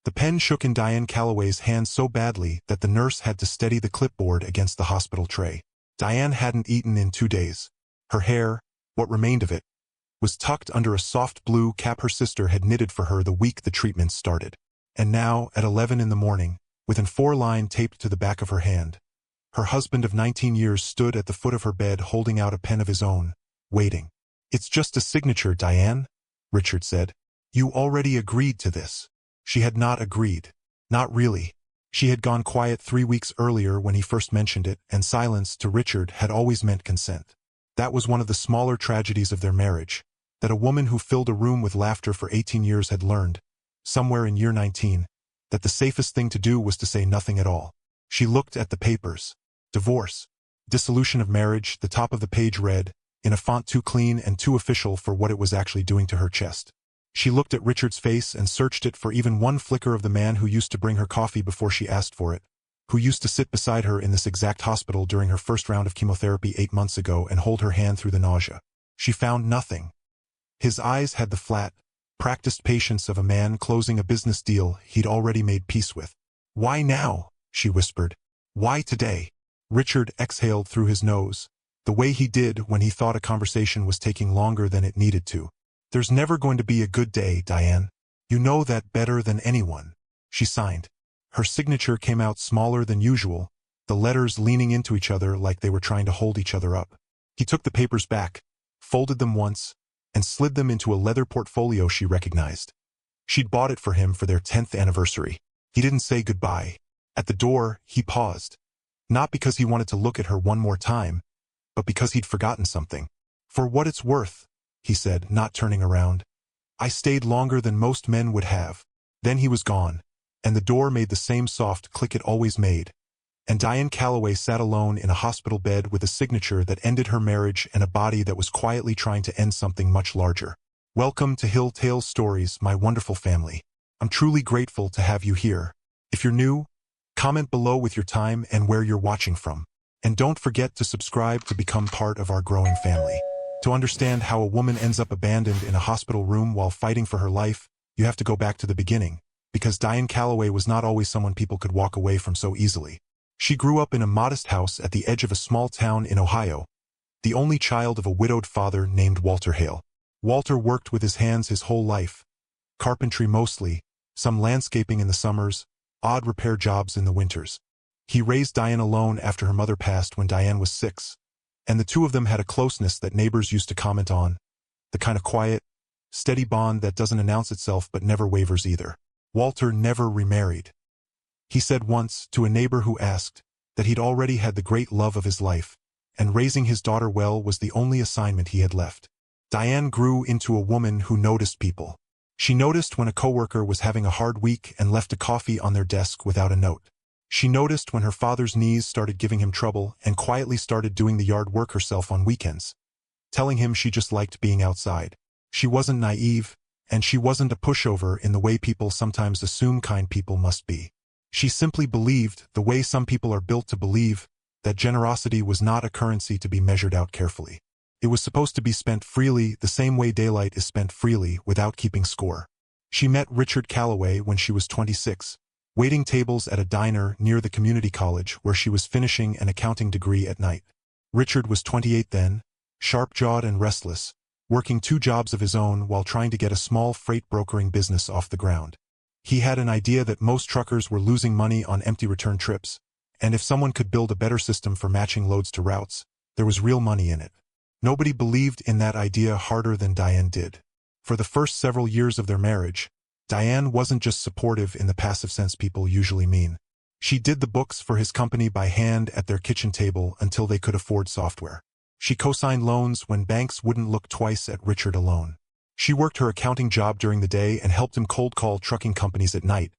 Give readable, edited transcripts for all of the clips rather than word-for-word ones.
The pen shook in Diane Calloway's hand so badly that the nurse had to steady the clipboard against the hospital tray. Diane hadn't eaten in 2 days. Her hair, what remained of it, was tucked under a soft blue cap her sister had knitted for her the week the treatments started. And now, at 11 in the morning, with an 4-line taped to the back of her hand, her husband of 19 years stood at the foot of her bed holding out a pen of his own, waiting. "It's just a signature, Diane," Richard said. "You already agreed to this." She had not agreed. Not really. She had gone quiet 3 weeks earlier when he first mentioned it, and silence to Richard had always meant consent. That was one of the smaller tragedies of their marriage, that a woman who filled a room with laughter for 18 years had learned, somewhere in year 19, that the safest thing to do was to say nothing at all. She looked at the papers. Divorce. Dissolution of marriage, the top of the page read, in a font too clean and too official for what it was actually doing to her chest. She looked at Richard's face and searched it for even one flicker of the man who used to bring her coffee before she asked for it, who used to sit beside her in this exact hospital during her first round of chemotherapy 8 months ago and hold her hand through the nausea. She found nothing. His eyes had the flat, practiced patience of a man closing a business deal he'd already made peace with. "Why now?" she whispered. "Why today?" Richard exhaled through his nose, the way he did when he thought a conversation was taking longer than it needed to. "There's never going to be a good day, Diane. You know that better than anyone." She signed. Her signature came out smaller than usual, the letters leaning into each other like they were trying to hold each other up. He took the papers back, folded them once, and slid them into a leather portfolio she recognized. She'd bought it for him for their 10th anniversary. He didn't say goodbye. At the door, he paused. Not because he wanted to look at her one more time, but because he'd forgotten something. "For what it's worth," he said, not turning around. "I stayed longer than most men would have." Then he was gone, and the door made the same soft click it always made, and Diane Calloway sat alone in a hospital bed with a signature that ended her marriage and a body that was quietly trying to end something much larger. "Welcome to Hill Tales Stories, my wonderful family. I'm truly grateful to have you here. If you're new, comment below with your time and where you're watching from. And don't forget to subscribe to become part of our growing family." To understand how a woman ends up abandoned in a hospital room while fighting for her life, you have to go back to the beginning, because Diane Calloway was not always someone people could walk away from so easily. She grew up in a modest house at the edge of a small town in Ohio, the only child of a widowed father named Walter Hale. Walter worked with his hands his whole life, carpentry mostly, some landscaping in the summers, odd repair jobs in the winters. He raised Diane alone after her mother passed when Diane was 6. And the two of them had a closeness that neighbors used to comment on, the kind of quiet, steady bond that doesn't announce itself but never wavers either. Walter never remarried. He said once, to a neighbor who asked, that he'd already had the great love of his life, and raising his daughter well was the only assignment he had left. Diane grew into a woman who noticed people. She noticed when a coworker was having a hard week and left a coffee on their desk without a note. She noticed when her father's knees started giving him trouble and quietly started doing the yard work herself on weekends, telling him she just liked being outside. She wasn't naive, and she wasn't a pushover in the way people sometimes assume kind people must be. She simply believed, the way some people are built to believe, that generosity was not a currency to be measured out carefully. It was supposed to be spent freely, the same way daylight is spent freely, without keeping score. She met Richard Calloway when she was 26. Waiting tables at a diner near the community college where she was finishing an accounting degree at night. Richard was 28 then, sharp-jawed and restless, working 2 jobs of his own while trying to get a small freight brokering business off the ground. He had an idea that most truckers were losing money on empty return trips, and if someone could build a better system for matching loads to routes, there was real money in it. Nobody believed in that idea harder than Diane did. For the first several years of their marriage, Diane wasn't just supportive in the passive sense people usually mean. She did the books for his company by hand at their kitchen table until they could afford software. She co-signed loans when banks wouldn't look twice at Richard alone. She worked her accounting job during the day and helped him cold call trucking companies at night,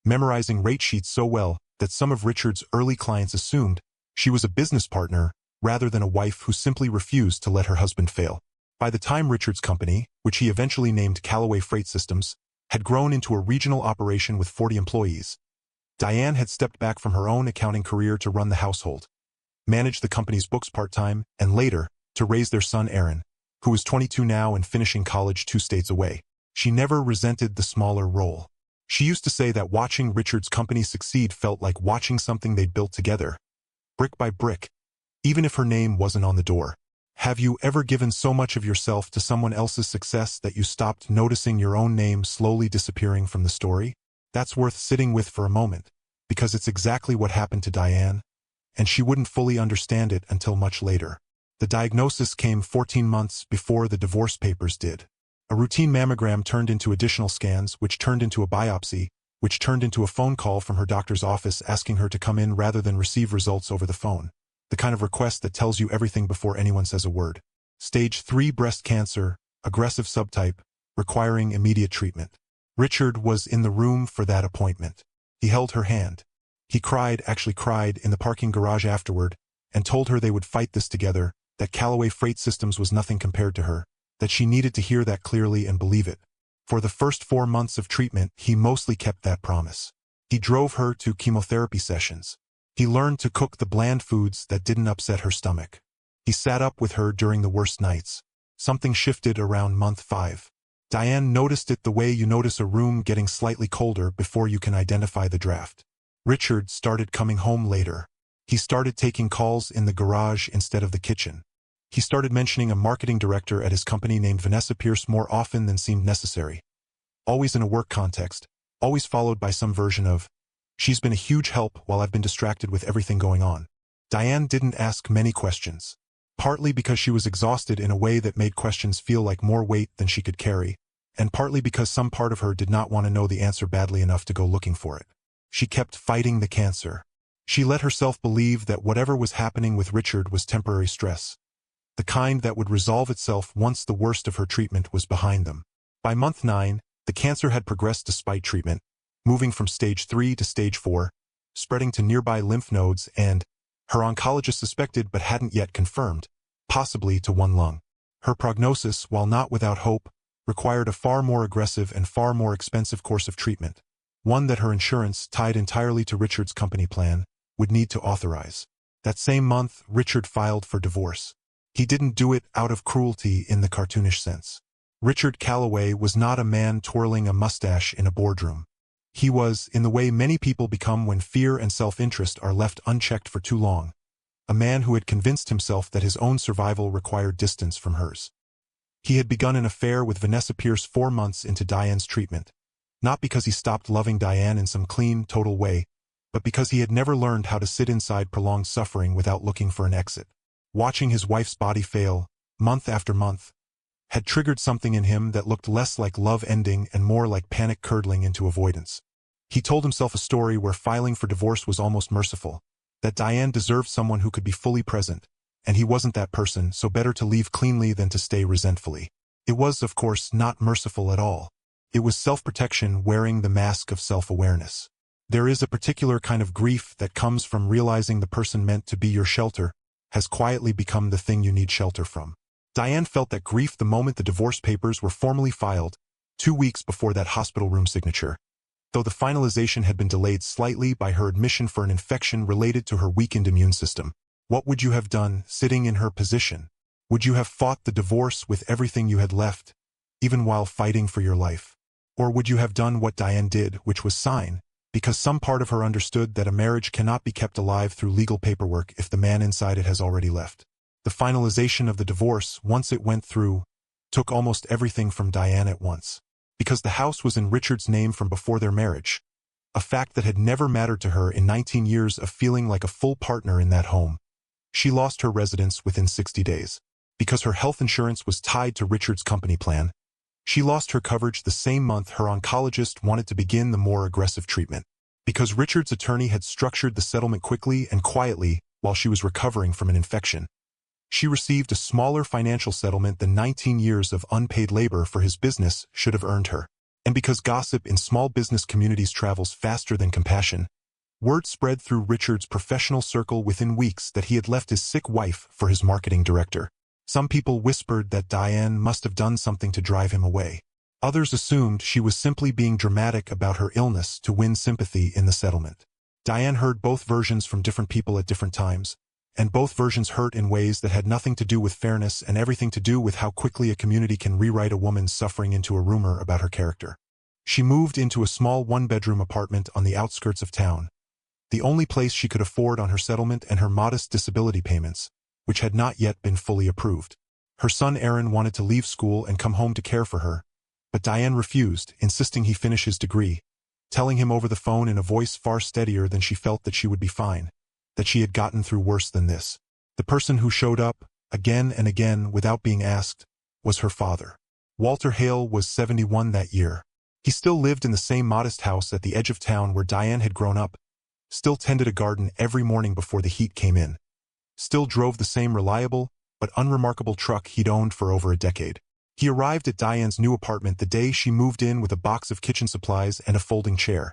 memorizing rate sheets so well that some of Richard's early clients assumed she was a business partner rather than a wife who simply refused to let her husband fail. By the time Richard's company, which he eventually named Calloway Freight Systems, had grown into a regional operation with 40 employees, Diane had stepped back from her own accounting career to run the household, manage the company's books part-time, and later, to raise their son Aaron, who was 22 now and finishing college 2 states away. She never resented the smaller role. She used to say that watching Richard's company succeed felt like watching something they'd built together, brick by brick, even if her name wasn't on the door. Have you ever given so much of yourself to someone else's success that you stopped noticing your own name slowly disappearing from the story? That's worth sitting with for a moment, because it's exactly what happened to Diane, and she wouldn't fully understand it until much later. The diagnosis came 14 months before the divorce papers did. A routine mammogram turned into additional scans, which turned into a biopsy, which turned into a phone call from her doctor's office asking her to come in rather than receive results over the phone. The kind of request that tells you everything before anyone says a word. Stage 3 breast cancer, aggressive subtype, requiring immediate treatment. Richard was in the room for that appointment. He held her hand. He actually cried, in the parking garage afterward, and told her they would fight this together, that Callaway Freight Systems was nothing compared to her, that she needed to hear that clearly and believe it. For the first 4 months of treatment, he mostly kept that promise. He drove her to chemotherapy sessions. He learned to cook the bland foods that didn't upset her stomach. He sat up with her during the worst nights. Something shifted around month 5. Diane noticed it the way you notice a room getting slightly colder before you can identify the draft. Richard started coming home later. He started taking calls in the garage instead of the kitchen. He started mentioning a marketing director at his company named Vanessa Pierce more often than seemed necessary. Always in a work context, always followed by some version of, "She's been a huge help while I've been distracted with everything going on." Diane didn't ask many questions, partly because she was exhausted in a way that made questions feel like more weight than she could carry, and partly because some part of her did not want to know the answer badly enough to go looking for it. She kept fighting the cancer. She let herself believe that whatever was happening with Richard was temporary stress, the kind that would resolve itself once the worst of her treatment was behind them. By month 9, the cancer had progressed despite treatment, moving from stage 3 to stage 4, spreading to nearby lymph nodes and, her oncologist suspected but hadn't yet confirmed, possibly to one lung. Her prognosis, while not without hope, required a far more aggressive and far more expensive course of treatment, one that her insurance, tied entirely to Richard's company plan, would need to authorize. That same month, Richard filed for divorce. He didn't do it out of cruelty in the cartoonish sense. Richard Callaway was not a man twirling a mustache in a boardroom. He was, in the way many people become when fear and self-interest are left unchecked for too long, a man who had convinced himself that his own survival required distance from hers. He had begun an affair with Vanessa Pierce 4 months into Diane's treatment, not because he stopped loving Diane in some clean, total way, but because he had never learned how to sit inside prolonged suffering without looking for an exit. Watching his wife's body fail, month after month, had triggered something in him that looked less like love ending and more like panic curdling into avoidance. He told himself a story where filing for divorce was almost merciful, that Diane deserved someone who could be fully present, and he wasn't that person, so better to leave cleanly than to stay resentfully. It was, of course, not merciful at all. It was self-protection wearing the mask of self-awareness. There is a particular kind of grief that comes from realizing the person meant to be your shelter has quietly become the thing you need shelter from. Diane felt that grief the moment the divorce papers were formally filed, 2 weeks before that hospital room signature, though the finalization had been delayed slightly by her admission for an infection related to her weakened immune system. What would you have done, sitting in her position? Would you have fought the divorce with everything you had left, even while fighting for your life? Or would you have done what Diane did, which was sign, because some part of her understood that a marriage cannot be kept alive through legal paperwork if the man inside it has already left? The finalization of the divorce, once it went through, took almost everything from Diane at once. Because the house was in Richard's name from before their marriage, a fact that had never mattered to her in 19 years of feeling like a full partner in that home. She lost her residence within 60 days. Because her health insurance was tied to Richard's company plan, she lost her coverage the same month her oncologist wanted to begin the more aggressive treatment. Because Richard's attorney had structured the settlement quickly and quietly while she was recovering from an infection, she received a smaller financial settlement than 19 years of unpaid labor for his business should have earned her. And because gossip in small business communities travels faster than compassion, word spread through Richard's professional circle within weeks that he had left his sick wife for his marketing director. Some people whispered that Diane must have done something to drive him away. Others assumed she was simply being dramatic about her illness to win sympathy in the settlement. Diane heard both versions from different people at different times, and both versions hurt in ways that had nothing to do with fairness and everything to do with how quickly a community can rewrite a woman's suffering into a rumor about her character. She moved into a small one-bedroom apartment on the outskirts of town, the only place she could afford on her settlement and her modest disability payments, which had not yet been fully approved. Her son Aaron wanted to leave school and come home to care for her, but Diane refused, insisting he finish his degree, telling him over the phone in a voice far steadier than she felt that she would be fine, that she had gotten through worse than this. The person who showed up, again and again without being asked, was her father. Walter Hale was 71 that year. He still lived in the same modest house at the edge of town where Diane had grown up, still tended a garden every morning before the heat came in, still drove the same reliable but unremarkable truck he'd owned for over a decade. He arrived at Diane's new apartment the day she moved in with a box of kitchen supplies and a folding chair,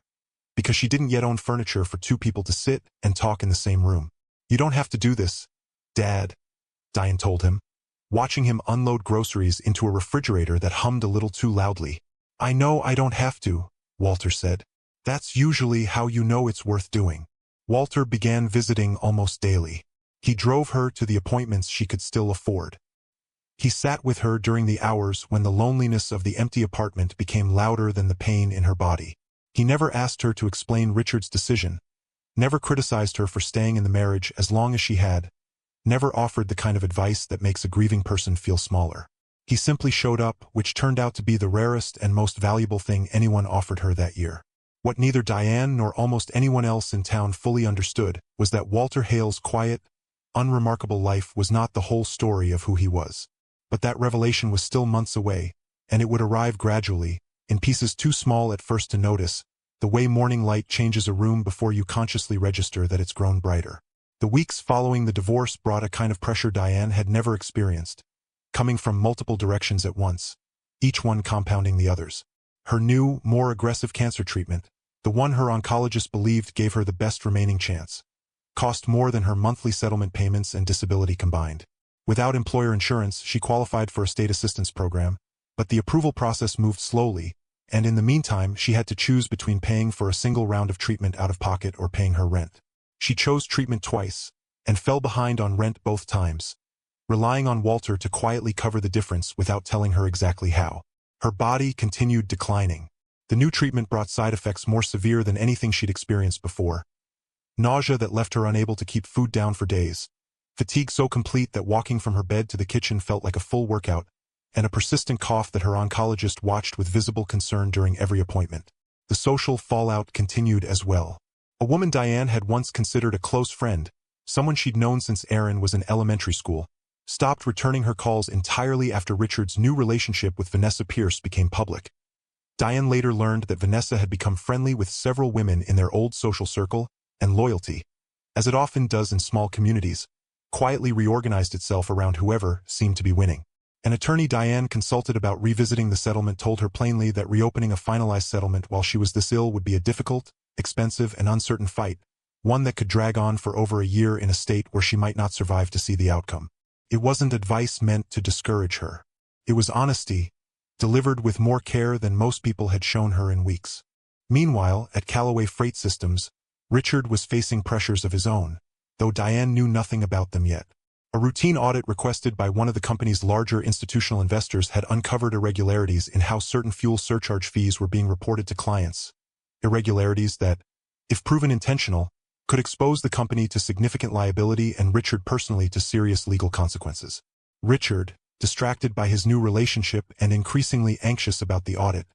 because she didn't yet own furniture for two people to sit and talk in the same room. "You don't have to do this, Dad," Diane told him, watching him unload groceries into a refrigerator that hummed a little too loudly. "I know I don't have to," Walter said. "That's usually how you know it's worth doing." Walter began visiting almost daily. He drove her to the appointments she could still afford. He sat with her during the hours when the loneliness of the empty apartment became louder than the pain in her body. He never asked her to explain Richard's decision, never criticized her for staying in the marriage as long as she had, never offered the kind of advice that makes a grieving person feel smaller. He simply showed up, which turned out to be the rarest and most valuable thing anyone offered her that year. What neither Diane nor almost anyone else in town fully understood was that Walter Hale's quiet, unremarkable life was not the whole story of who he was. But that revelation was still months away, and it would arrive gradually, in pieces too small at first to notice, the way morning light changes a room before you consciously register that it's grown brighter. The weeks following the divorce brought a kind of pressure Diane had never experienced, coming from multiple directions at once, each one compounding the others. Her new, more aggressive cancer treatment, the one her oncologist believed gave her the best remaining chance, cost more than her monthly settlement payments and disability combined. Without employer insurance, she qualified for a state assistance program, but the approval process moved slowly, and in the meantime she had to choose between paying for a single round of treatment out of pocket or paying her rent. She chose treatment twice, and fell behind on rent both times, relying on Walter to quietly cover the difference without telling her exactly how. Her body continued declining. The new treatment brought side effects more severe than anything she'd experienced before. Nausea that left her unable to keep food down for days, fatigue so complete that walking from her bed to the kitchen felt like a full workout, and a persistent cough that her oncologist watched with visible concern during every appointment. The social fallout continued as well. A woman Diane had once considered a close friend, someone she'd known since Aaron was in elementary school, stopped returning her calls entirely after Richard's new relationship with Vanessa Pierce became public. Diane later learned that Vanessa had become friendly with several women in their old social circle, and loyalty, as it often does in small communities, quietly reorganized itself around whoever seemed to be winning. An attorney Diane consulted about revisiting the settlement told her plainly that reopening a finalized settlement while she was this ill would be a difficult, expensive, and uncertain fight, one that could drag on for over a year in a state where she might not survive to see the outcome. It wasn't advice meant to discourage her. It was honesty, delivered with more care than most people had shown her in weeks. Meanwhile, at Callaway Freight Systems, Richard was facing pressures of his own, though Diane knew nothing about them yet. A routine audit requested by one of the company's larger institutional investors had uncovered irregularities in how certain fuel surcharge fees were being reported to clients. Irregularities that, if proven intentional, could expose the company to significant liability and Richard personally to serious legal consequences. Richard, distracted by his new relationship and increasingly anxious about the audit,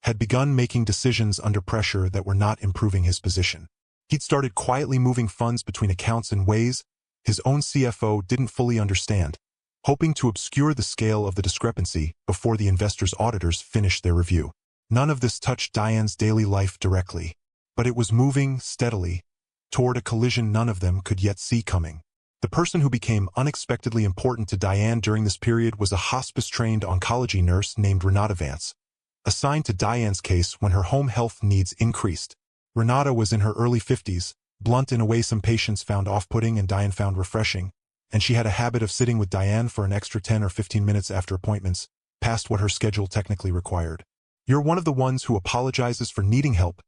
had begun making decisions under pressure that were not improving his position. He'd started quietly moving funds between accounts in ways his own CFO didn't fully understand, hoping to obscure the scale of the discrepancy before the investor's auditors finished their review. None of this touched Diane's daily life directly, but it was moving steadily toward a collision none of them could yet see coming. The person who became unexpectedly important to Diane during this period was a hospice-trained oncology nurse named Renata Vance, assigned to Diane's case when her home health needs increased. Renata was in her early 50s, blunt in a way some patients found off-putting and Diane found refreshing, and she had a habit of sitting with Diane for an extra 10 or 15 minutes after appointments, past what her schedule technically required. "You're one of the ones who apologizes for needing help,"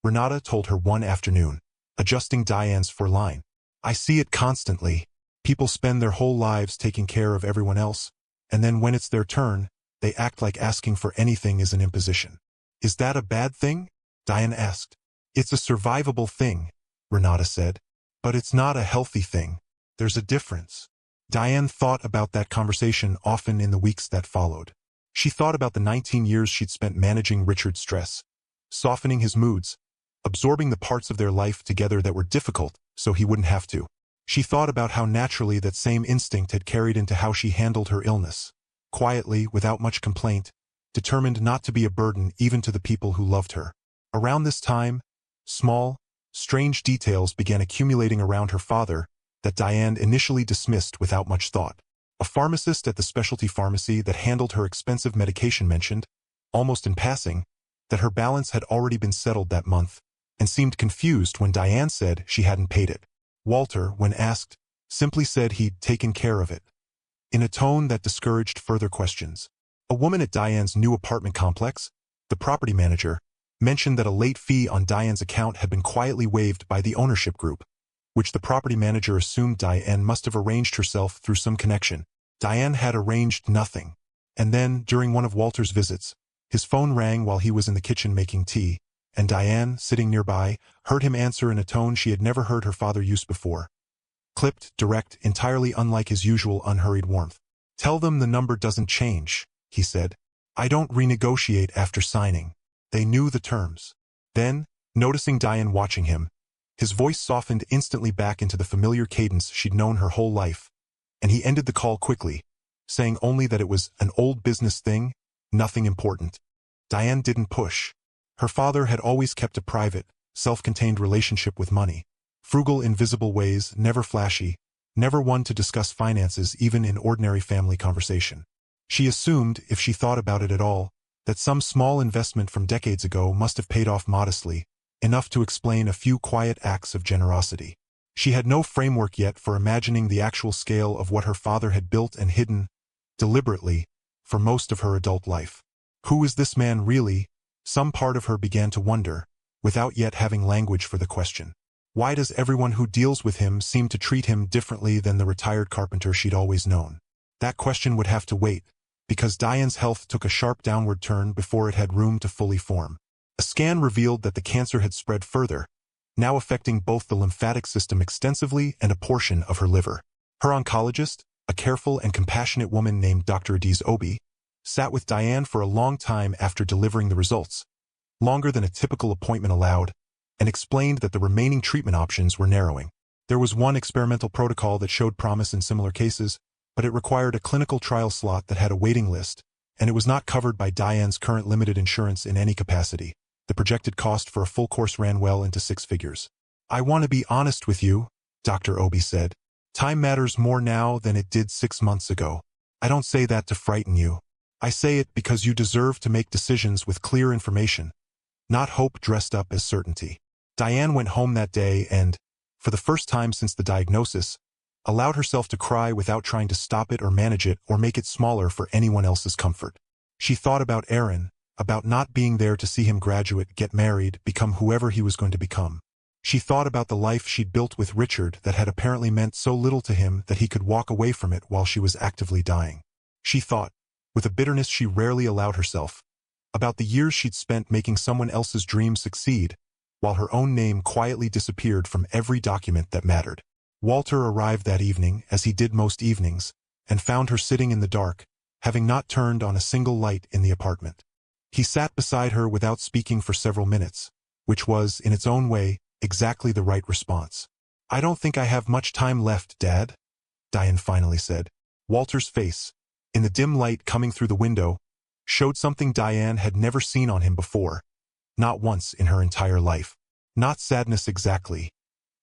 Renata told her one afternoon, adjusting Diane's line. "I see it constantly. People spend their whole lives taking care of everyone else, and then when it's their turn, they act like asking for anything is an imposition. Is that a bad thing? Diane asked. It's a survivable thing, Renata said. But it's not a healthy thing. There's a difference. Diane thought about that conversation often in the weeks that followed. She thought about the 19 years she'd spent managing Richard's stress, softening his moods, absorbing the parts of their life together that were difficult so he wouldn't have to. She thought about how naturally that same instinct had carried into how she handled her illness, quietly, without much complaint, determined not to be a burden even to the people who loved her. Around this time, small, strange details began accumulating around her father that Diane initially dismissed without much thought. A pharmacist at the specialty pharmacy that handled her expensive medication mentioned, almost in passing, that her balance had already been settled that month, and seemed confused when Diane said she hadn't paid it. Walter, when asked, simply said he'd taken care of it, in a tone that discouraged further questions. A woman at Diane's new apartment complex, the property manager, mentioned that a late fee on Diane's account had been quietly waived by the ownership group, which the property manager assumed Diane must have arranged herself through some connection. Diane had arranged nothing. And then, during one of Walter's visits, his phone rang while he was in the kitchen making tea, and Diane, sitting nearby, heard him answer in a tone she had never heard her father use before. Clipped, direct, entirely unlike his usual unhurried warmth. "Tell them the number doesn't change," he said. "I don't renegotiate after signing." They knew the terms. Then, noticing Diane watching him, his voice softened instantly back into the familiar cadence she'd known her whole life, and he ended the call quickly, saying only that it was an old business thing, nothing important. Diane didn't push. Her father had always kept a private, self-contained relationship with money, frugal in visible ways, never flashy, never one to discuss finances even in ordinary family conversation. She assumed, if she thought about it at all, that some small investment from decades ago must have paid off modestly, enough to explain a few quiet acts of generosity. She had no framework yet for imagining the actual scale of what her father had built and hidden, deliberately, for most of her adult life. Who is this man really? Some part of her began to wonder, without yet having language for the question. Why does everyone who deals with him seem to treat him differently than the retired carpenter she'd always known? That question would have to wait, because Diane's health took a sharp downward turn before it had room to fully form. A scan revealed that the cancer had spread further, now affecting both the lymphatic system extensively and a portion of her liver. Her oncologist, a careful and compassionate woman named Dr. Adiz Obi, sat with Diane for a long time after delivering the results, longer than a typical appointment allowed, and explained that the remaining treatment options were narrowing. There was one experimental protocol that showed promise in similar cases, but it required a clinical trial slot that had a waiting list, and it was not covered by Diane's current limited insurance in any capacity. The projected cost for a full course ran well into 6 figures. "I want to be honest with you," Dr. Obi said. "Time matters more now than it did 6 months ago. I don't say that to frighten you. I say it because you deserve to make decisions with clear information, not hope dressed up as certainty." Diane went home that day and, for the first time since the diagnosis, allowed herself to cry without trying to stop it or manage it or make it smaller for anyone else's comfort. She thought about Aaron, about not being there to see him graduate, get married, become whoever he was going to become. She thought about the life she'd built with Richard that had apparently meant so little to him that he could walk away from it while she was actively dying. She thought, with a bitterness she rarely allowed herself, about the years she'd spent making someone else's dream succeed, while her own name quietly disappeared from every document that mattered. Walter arrived that evening, as he did most evenings, and found her sitting in the dark, having not turned on a single light in the apartment. He sat beside her without speaking for several minutes, which was, in its own way, exactly the right response. "I don't think I have much time left, Dad," Diane finally said. Walter's face, in the dim light coming through the window, showed something Diane had never seen on him before, not once in her entire life. Not sadness exactly.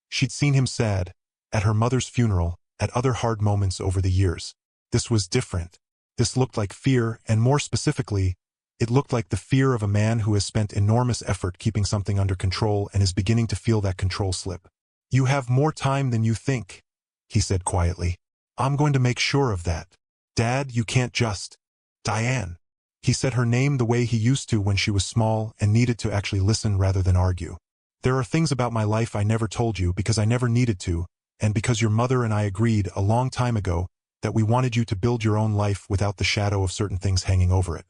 She'd seen him sad, at her mother's funeral, at other hard moments over the years. This was different. This looked like fear, and more specifically, it looked like the fear of a man who has spent enormous effort keeping something under control and is beginning to feel that control slip. "You have more time than you think," he said quietly. "I'm going to make sure of that. Dad, you can't just—" "Diane." He said her name the way he used to when she was small and needed to actually listen rather than argue. "There are things about my life I never told you because I never needed to, and because your mother and I agreed a long time ago that we wanted you to build your own life without the shadow of certain things hanging over it.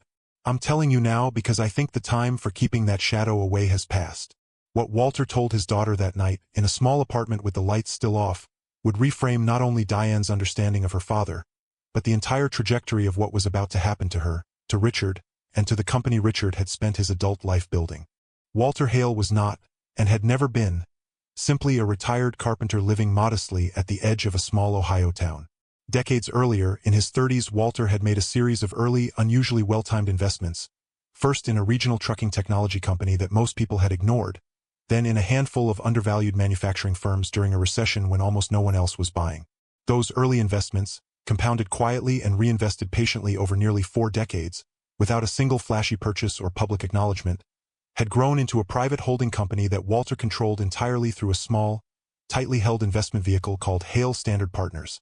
I'm telling you now because I think the time for keeping that shadow away has passed. What Walter told his daughter that night, in a small apartment with the lights still off, would reframe not only Diane's understanding of her father, but the entire trajectory of what was about to happen to her, to Richard, and to the company Richard had spent his adult life building. Walter Hale was not, and had never been, simply a retired carpenter living modestly at the edge of a small Ohio town. Decades earlier, in his 30s, Walter had made a series of early, unusually well-timed investments, first in a regional trucking technology company that most people had ignored, then in a handful of undervalued manufacturing firms during a recession when almost no one else was buying. Those early investments, compounded quietly and reinvested patiently over nearly 4 decades, without a single flashy purchase or public acknowledgement, had grown into a private holding company that Walter controlled entirely through a small, tightly held investment vehicle called Hale Standard Partners,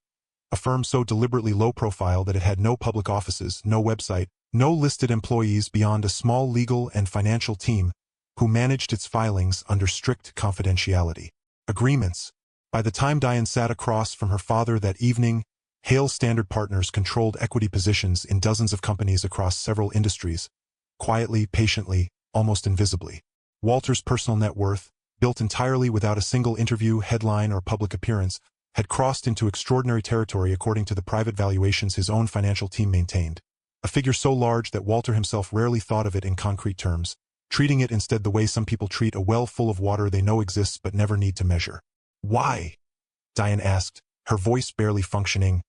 a firm so deliberately low-profile that it had no public offices, no website, no listed employees beyond a small legal and financial team who managed its filings under strict confidentiality agreements. By the time Diane sat across from her father that evening, Hale Standard Partners controlled equity positions in dozens of companies across several industries, quietly, patiently, almost invisibly. Walter's personal net worth, built entirely without a single interview, headline, or public appearance, had crossed into extraordinary territory according to the private valuations his own financial team maintained, a figure so large that Walter himself rarely thought of it in concrete terms, treating it instead the way some people treat a well full of water they know exists but never need to measure. "Why?" Diane asked, her voice barely functioning.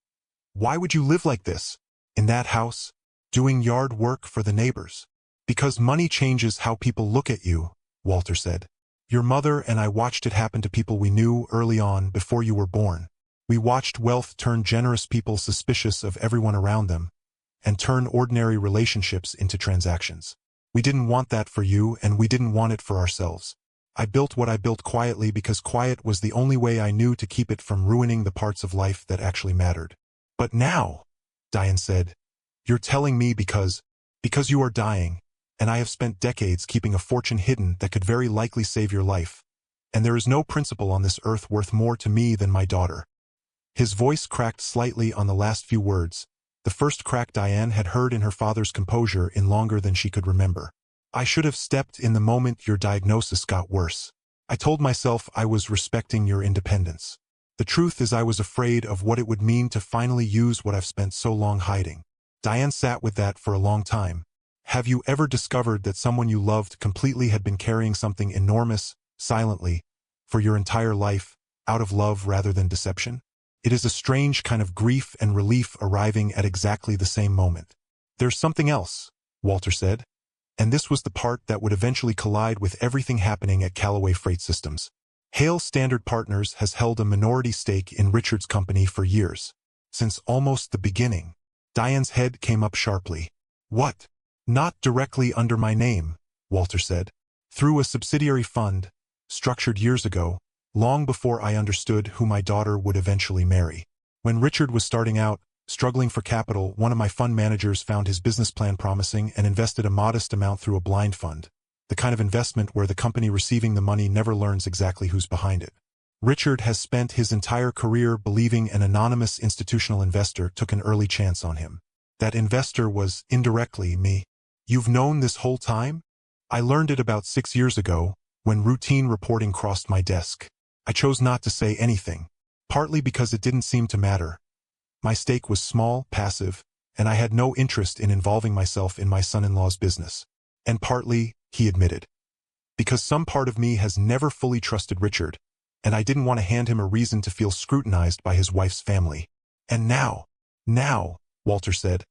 "Why would you live like this, in that house, doing yard work for the neighbors?" "Because money changes how people look at you," Walter said. "Your mother and I watched it happen to people we knew early on before you were born. We watched wealth turn generous people suspicious of everyone around them, and turn ordinary relationships into transactions. We didn't want that for you, and we didn't want it for ourselves. I built what I built quietly because quiet was the only way I knew to keep it from ruining the parts of life that actually mattered." "But now," Diane said, "you're telling me because you are dying, and I have spent decades keeping a fortune hidden that could very likely save your life, and there is no principle on this earth worth more to me than my daughter." His voice cracked slightly on the last few words, the first crack Diane had heard in her father's composure in longer than she could remember. "I should have stepped in the moment your diagnosis got worse. I told myself I was respecting your independence. The truth is I was afraid of what it would mean to finally use what I've spent so long hiding." Diane sat with that for a long time. Have you ever discovered that someone you loved completely had been carrying something enormous, silently, for your entire life, out of love rather than deception? It is a strange kind of grief and relief arriving at exactly the same moment. "There's something else," Walter said, and this was the part that would eventually collide with everything happening at Callaway Freight Systems. Hale Standard Partners has held a minority stake in Richard's company for years, since almost the beginning. Diane's head came up sharply. "What?" "Not directly under my name," Walter said. "Through a subsidiary fund, structured years ago, long before I understood who my daughter would eventually marry. When Richard was starting out, struggling for capital, one of my fund managers found his business plan promising and invested a modest amount through a blind fund, the kind of investment where the company receiving the money never learns exactly who's behind it. Richard has spent his entire career believing an anonymous institutional investor took an early chance on him. That investor was, indirectly, me. You've known this whole time? I learned it about 6 years ago, when routine reporting crossed my desk. I chose not to say anything, partly because it didn't seem to matter. My stake was small, passive, and I had no interest in involving myself in my son-in-law's business. And partly, he admitted, because some part of me has never fully trusted Richard, and I didn't want to hand him a reason to feel scrutinized by his wife's family. And now, Walter said,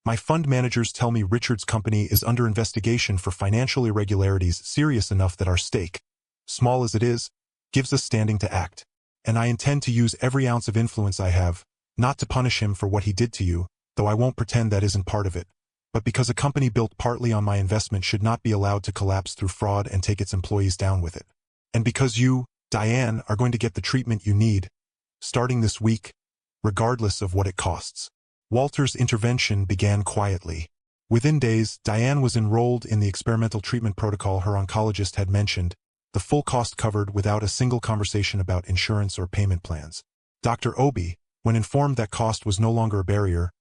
my fund managers tell me Richard's company is under investigation for financial irregularities serious enough that our stake, small as it is, gives us standing to act. And I intend to use every ounce of influence I have, not to punish him for what he did to you, though I won't pretend that isn't part of it, but because a company built partly on my investment should not be allowed to collapse through fraud and take its employees down with it. And because you, Diane, are going to get the treatment you need, starting this week, regardless of what it costs. Walter's intervention began quietly. Within days, Diane was enrolled in the experimental treatment protocol her oncologist had mentioned, the full cost covered without a single conversation about insurance or payment plans. Dr. Obi, when informed that cost was no longer a barrier,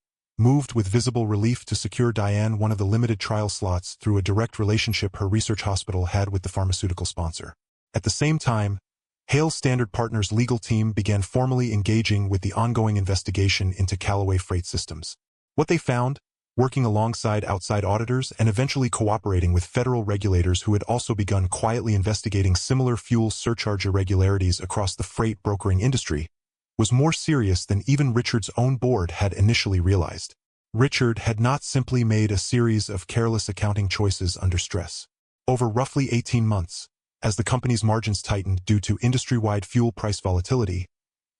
moved with visible relief to secure Diane one of the limited trial slots through a direct relationship her research hospital had with the pharmaceutical sponsor. At the same time, Hale Standard Partners' legal team began formally engaging with the ongoing investigation into Callaway Freight Systems. What they found, working alongside outside auditors and eventually cooperating with federal regulators who had also begun quietly investigating similar fuel surcharge irregularities across the freight brokering industry, was more serious than even Richard's own board had initially realized. Richard had not simply made a series of careless accounting choices under stress. Over roughly 18 months, as the company's margins tightened due to industry-wide fuel price volatility,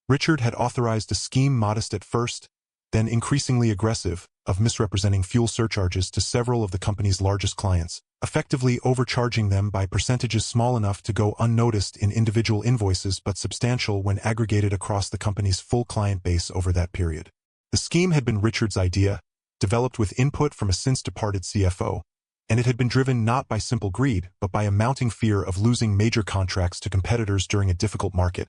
Richard had authorized a scheme modest at first, then increasingly aggressive, of misrepresenting fuel surcharges to several of the company's largest clients, effectively overcharging them by percentages small enough to go unnoticed in individual invoices but substantial when aggregated across the company's full client base over that period. The scheme had been Richard's idea, developed with input from a since-departed CFO, and it had been driven not by simple greed but by a mounting fear of losing major contracts to competitors during a difficult market,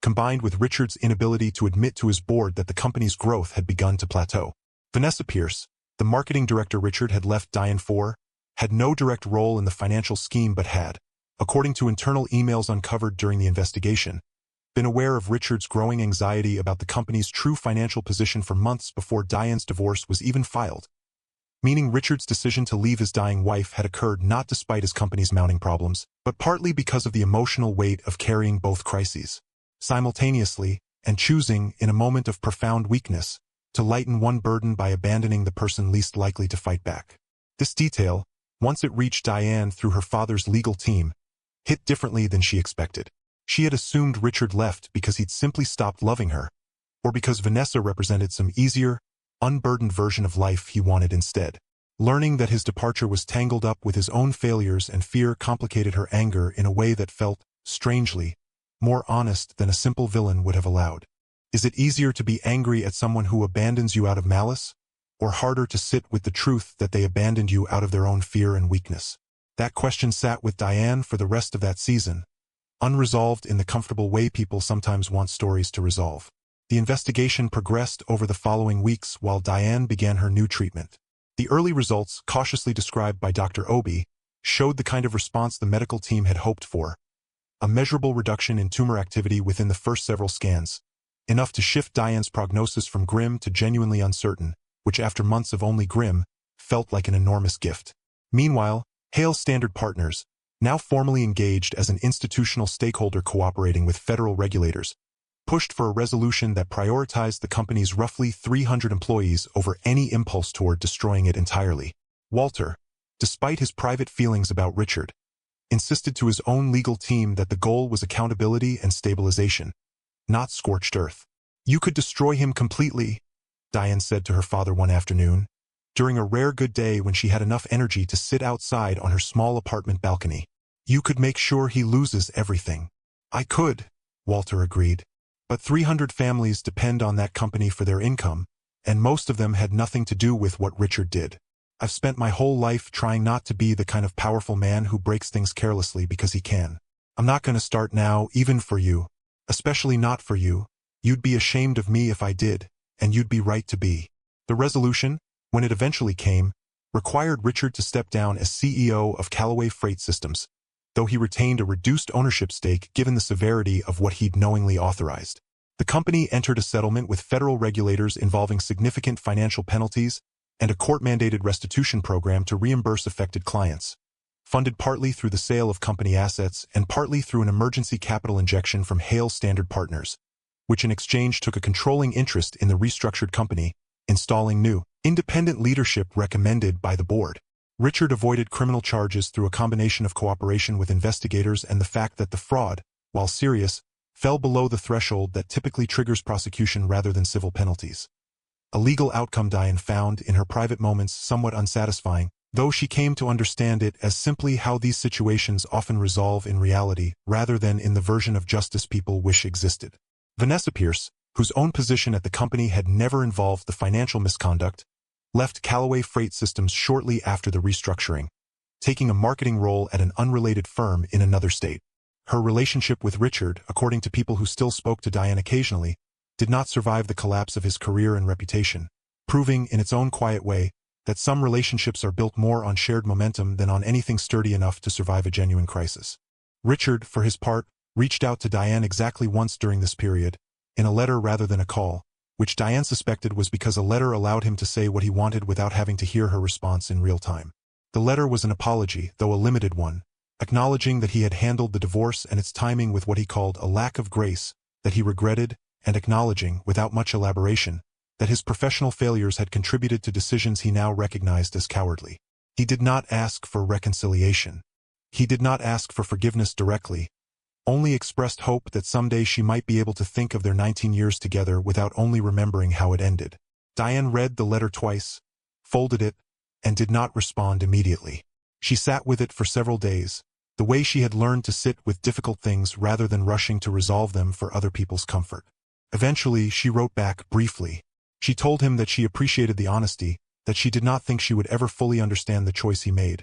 combined with Richard's inability to admit to his board that the company's growth had begun to plateau. Vanessa Pierce, the marketing director Richard had left Diane for, had no direct role in the financial scheme but had, according to internal emails uncovered during the investigation, been aware of Richard's growing anxiety about the company's true financial position for months before Diane's divorce was even filed, meaning Richard's decision to leave his dying wife had occurred not despite his company's mounting problems, but partly because of the emotional weight of carrying both crises simultaneously and choosing, in a moment of profound weakness, to lighten one burden by abandoning the person least likely to fight back. This detail, once it reached Diane through her father's legal team, hit differently than she expected. She had assumed Richard left because he'd simply stopped loving her, or because Vanessa represented some easier, unburdened version of life he wanted instead. Learning that his departure was tangled up with his own failures and fear complicated her anger in a way that felt, strangely, more honest than a simple villain would have allowed. Is it easier to be angry at someone who abandons you out of malice, or harder to sit with the truth that they abandoned you out of their own fear and weakness? That question sat with Diane for the rest of that season, unresolved in the comfortable way people sometimes want stories to resolve. The investigation progressed over the following weeks while Diane began her new treatment. The early results, cautiously described by Dr. Obi, showed the kind of response the medical team had hoped for: a measurable reduction in tumor activity within the first several scans, enough to shift Diane's prognosis from grim to genuinely uncertain, which after months of only grim, felt like an enormous gift. Meanwhile, Hale Standard Partners, now formally engaged as an institutional stakeholder cooperating with federal regulators, pushed for a resolution that prioritized the company's roughly 300 employees over any impulse toward destroying it entirely. Walter, despite his private feelings about Richard, insisted to his own legal team that the goal was accountability and stabilization, not scorched earth. "You could destroy him completely," Diane said to her father one afternoon, during a rare good day when she had enough energy to sit outside on her small apartment balcony. "You could make sure he loses everything." "I could," Walter agreed. "But 300 families depend on that company for their income, and most of them had nothing to do with what Richard did. I've spent my whole life trying not to be the kind of powerful man who breaks things carelessly because he can. I'm not going to start now, even for you. Especially not for you. You'd be ashamed of me if I did, and you'd be right to be." The resolution, when it eventually came, required Richard to step down as CEO of Callaway Freight Systems, though he retained a reduced ownership stake given the severity of what he'd knowingly authorized. The company entered a settlement with federal regulators involving significant financial penalties and a court-mandated restitution program to reimburse affected clients, funded partly through the sale of company assets and partly through an emergency capital injection from Hale Standard Partners, which in exchange took a controlling interest in the restructured company, installing new, independent leadership recommended by the board. Richard avoided criminal charges through a combination of cooperation with investigators and the fact that the fraud, while serious, fell below the threshold that typically triggers prosecution rather than civil penalties. A legal outcome Diane found, in her private moments, somewhat unsatisfying, though she came to understand it as simply how these situations often resolve in reality rather than in the version of justice people wish existed. Vanessa Pierce, whose own position at the company had never involved the financial misconduct, left Callaway Freight Systems shortly after the restructuring, taking a marketing role at an unrelated firm in another state. Her relationship with Richard, according to people who still spoke to Diane occasionally, did not survive the collapse of his career and reputation, proving, in its own quiet way, that some relationships are built more on shared momentum than on anything sturdy enough to survive a genuine crisis. Richard, for his part, reached out to Diane exactly once during this period, in a letter rather than a call, which Diane suspected was because a letter allowed him to say what he wanted without having to hear her response in real time. The letter was an apology, though a limited one, acknowledging that he had handled the divorce and its timing with what he called a lack of grace, that he regretted, and acknowledging, without much elaboration, that his professional failures had contributed to decisions he now recognized as cowardly. He did not ask for reconciliation. He did not ask for forgiveness directly, only expressed hope that someday she might be able to think of their 19 years together without only remembering how it ended. Diane read the letter twice, folded it, and did not respond immediately. She sat with it for several days, the way she had learned to sit with difficult things rather than rushing to resolve them for other people's comfort. Eventually, she wrote back briefly. She told him that she appreciated the honesty, that she did not think she would ever fully understand the choice he made,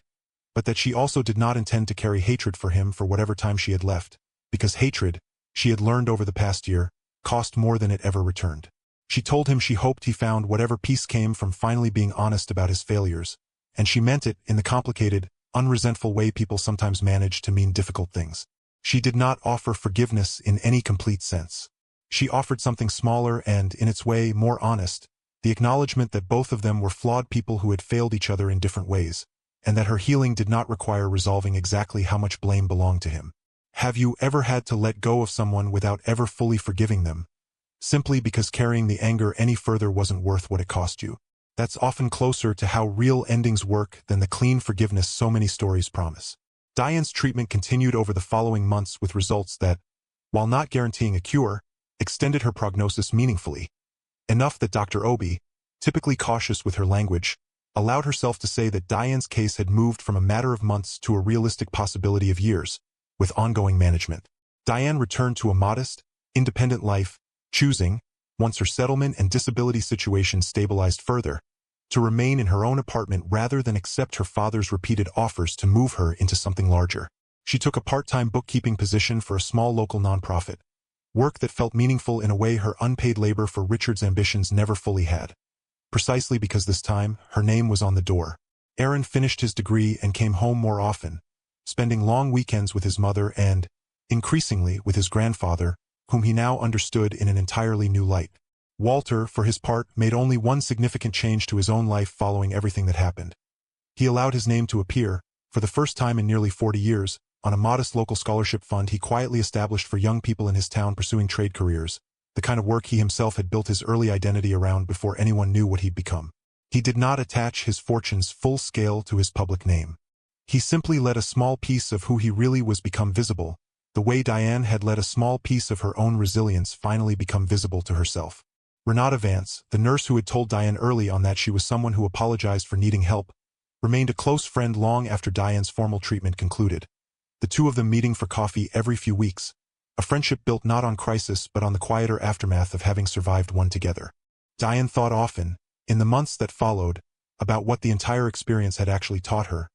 but that she also did not intend to carry hatred for him for whatever time she had left, because hatred, she had learned over the past year, cost more than it ever returned. She told him she hoped he found whatever peace came from finally being honest about his failures, and she meant it in the complicated, unresentful way people sometimes manage to mean difficult things. She did not offer forgiveness in any complete sense. She offered something smaller and, in its way, more honest, the acknowledgement that both of them were flawed people who had failed each other in different ways, and that her healing did not require resolving exactly how much blame belonged to him. Have you ever had to let go of someone without ever fully forgiving them, simply because carrying the anger any further wasn't worth what it cost you? That's often closer to how real endings work than the clean forgiveness so many stories promise. Diane's treatment continued over the following months with results that, while not guaranteeing a cure, extended her prognosis meaningfully, enough that Dr. Obi, typically cautious with her language, allowed herself to say that Diane's case had moved from a matter of months to a realistic possibility of years, with ongoing management. Diane returned to a modest, independent life, choosing, once her settlement and disability situation stabilized further, to remain in her own apartment rather than accept her father's repeated offers to move her into something larger. She took a part-time bookkeeping position for a small local nonprofit, work that felt meaningful in a way her unpaid labor for Richard's ambitions never fully had. Precisely because this time, her name was on the door. Aaron finished his degree and came home more often, spending long weekends with his mother and, increasingly, with his grandfather, whom he now understood in an entirely new light. Walter, for his part, made only one significant change to his own life following everything that happened. He allowed his name to appear, for the first time in nearly 40 years, on a modest local scholarship fund he quietly established for young people in his town pursuing trade careers, the kind of work he himself had built his early identity around before anyone knew what he'd become. He did not attach his fortunes full scale to his public name. He simply let a small piece of who he really was become visible, the way Diane had let a small piece of her own resilience finally become visible to herself. Renata Vance, the nurse who had told Diane early on that she was someone who apologized for needing help, remained a close friend long after Diane's formal treatment concluded, the two of them meeting for coffee every few weeks, a friendship built not on crisis but on the quieter aftermath of having survived one together. Diane thought often, in the months that followed, about what the entire experience had actually taught her,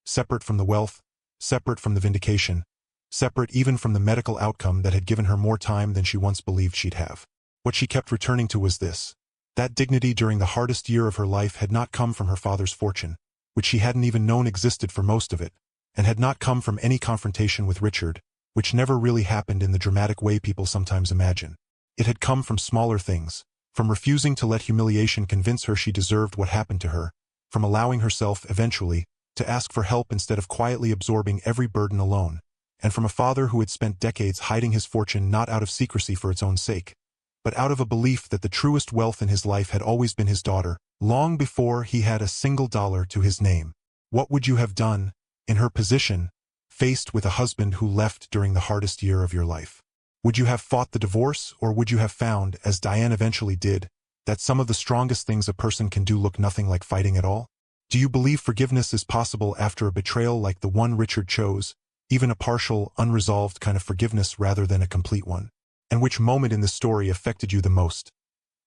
separate from the wealth, separate from the vindication, separate even from the medical outcome that had given her more time than she once believed she'd have. What she kept returning to was this: that dignity during the hardest year of her life had not come from her father's fortune, which she hadn't even known existed for most of it, and had not come from any confrontation with Richard, which never really happened in the dramatic way people sometimes imagine. It had come from smaller things, from refusing to let humiliation convince her she deserved what happened to her, from allowing herself, eventually, to ask for help instead of quietly absorbing every burden alone, and from a father who had spent decades hiding his fortune not out of secrecy for its own sake, but out of a belief that the truest wealth in his life had always been his daughter, long before he had a single dollar to his name. What would you have done, in her position, faced with a husband who left during the hardest year of your life? Would you have fought the divorce, or would you have found, as Diane eventually did, that some of the strongest things a person can do look nothing like fighting at all? Do you believe forgiveness is possible after a betrayal like the one Richard chose, even a partial, unresolved kind of forgiveness rather than a complete one? And which moment in the story affected you the most?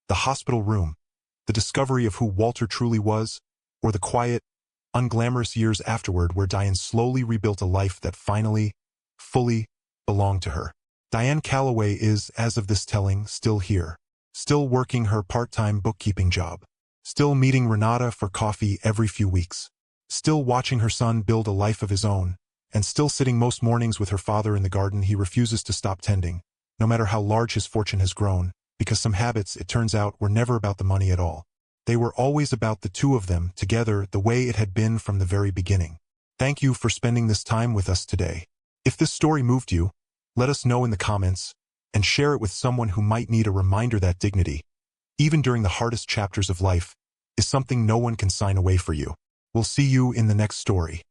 The hospital room, the discovery of who Walter truly was, or the quiet, unglamorous years afterward where Diane slowly rebuilt a life that finally, fully, belonged to her? Diane Calloway is, as of this telling, still here, still working her part-time bookkeeping job, still meeting Renata for coffee every few weeks, still watching her son build a life of his own, and still sitting most mornings with her father in the garden he refuses to stop tending, no matter how large his fortune has grown, because some habits, it turns out, were never about the money at all. They were always about the two of them together, the way it had been from the very beginning. Thank you for spending this time with us today. If this story moved you, let us know in the comments, and share it with someone who might need a reminder that dignity, even during the hardest chapters of life, is something no one can sign away for you. We'll see you in the next story.